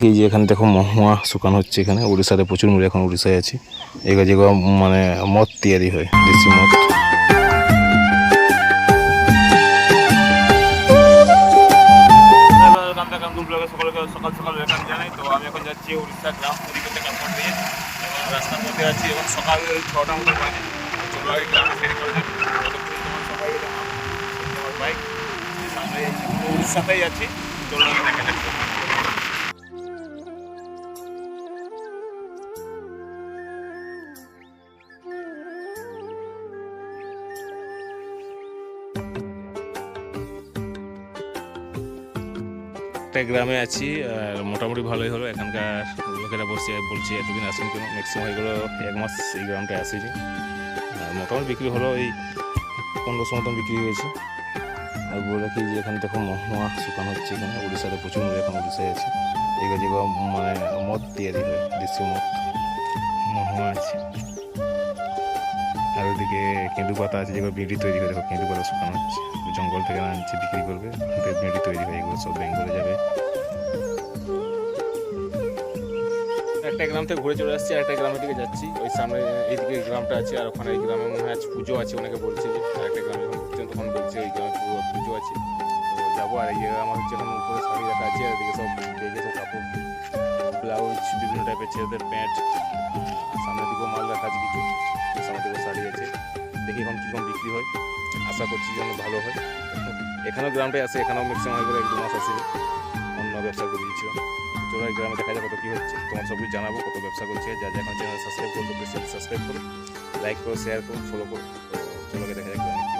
এই যে এখানে দেখো মহুয়া শুকানো হচ্ছে। এখানে উড়িষ্যাতে প্রচুর মুড়ি, এখন উড়িষ্যায় আছি। এগুলো যেগুলো মানে মদ তৈরি হয়, দেশি মদ। সকাল সকাল এখানে জানাই তো আমি এখন যাচ্ছি উড়িষ্যা গ্রাম তৈরি করতে কাজ দিয়ে। এবং রাস্তার মধ্যে আছি এবং সকাল 6টা মতো বাজে। চলো আগে গ্রামে ফেরি করে যাবো। তোমার সবাই তোমার বাইক সামনে উড়িষ্যাতেই আছি। চলো দেখা যাচ্ছে। একটা গ্রামে আছি আর মোটামুটি ভালোই হলো। এখানকার লোকেরা বলছে এতদিন আসেন কেন, ম্যাক্সিমাম এগুলো 1 মাস এই গ্রামটায় আসেছি। আর মোটামুটি বিক্রি হলো এই 1500 মতন বিক্রি হয়েছে। আর বলে রাখি যে এখানে দেখো মহুয়া শুকানো হচ্ছে। এখানে উড়িষ্যাতে প্রচুর মুড়ি, এখন উড়িষ্যায় আছে। এগুলো যেগুলো মানে মদ তৈরি হয়, দেশি মদ। মহুয়া আছে আর ওদিকে কেঁদু পাতা আছে, যেগুলো বিড়ি তৈরি হয়। দেখো কেঁদু পাতা শুকানো হচ্ছে, জঙ্গল থেকে আনছে বিক্রি করবে, বিড়ি তৈরি হয়। এগুলো সব বেঙ্গলে যাবে। একটা গ্রাম থেকে ঘুরে চলে আসছি, একটা গ্রামের দিকে যাচ্ছি। ওই সামনে এইদিকে গ্রামটা আছে, আর ওখানে এই গ্রামে মনে হয় আজ পুজো আছে। অনেকে বলছে যে আরেকটা গ্রামে যখন ঘুরছেন তখন বলছে এই গ্রামে পুজো আছে, তো যাবো। আর এই আমার হচ্ছে এখন উপরে শাড়ি রাখা আছে, আর এদিকে সব বেগে সব কাপড়, ব্লাউজ, বিভিন্ন টাইপের ছেলেদের প্যান্ট। সামনের দিকেও মাল রাখা আছে কিছু, সামনের দিকেও শাড়ি আছে। দেখি এখন কীরকম বিক্রি হয়, আশা করছি যেন ভালো হয়। এখানেও গ্রামটাই আছে, এখানেও ম্যাক্সিমাম হয়ে গেলে 1-2 মাস আসেনি, অন্য ব্যবসা করে দিয়েছিলাম। চলো এই গ্রামে দেখা যায় কত কী হচ্ছে, তোমার সব কিছু জানাবো কত ব্যবসা করছে। যা যা এখন চ্যানেল সাবস্ক্রাইব করতে প্লিজ সাবস্ক্রাইব করো, লাইক করো, শেয়ার করো, ফলো করো। তো চলো দেখা যাক গ্রামে।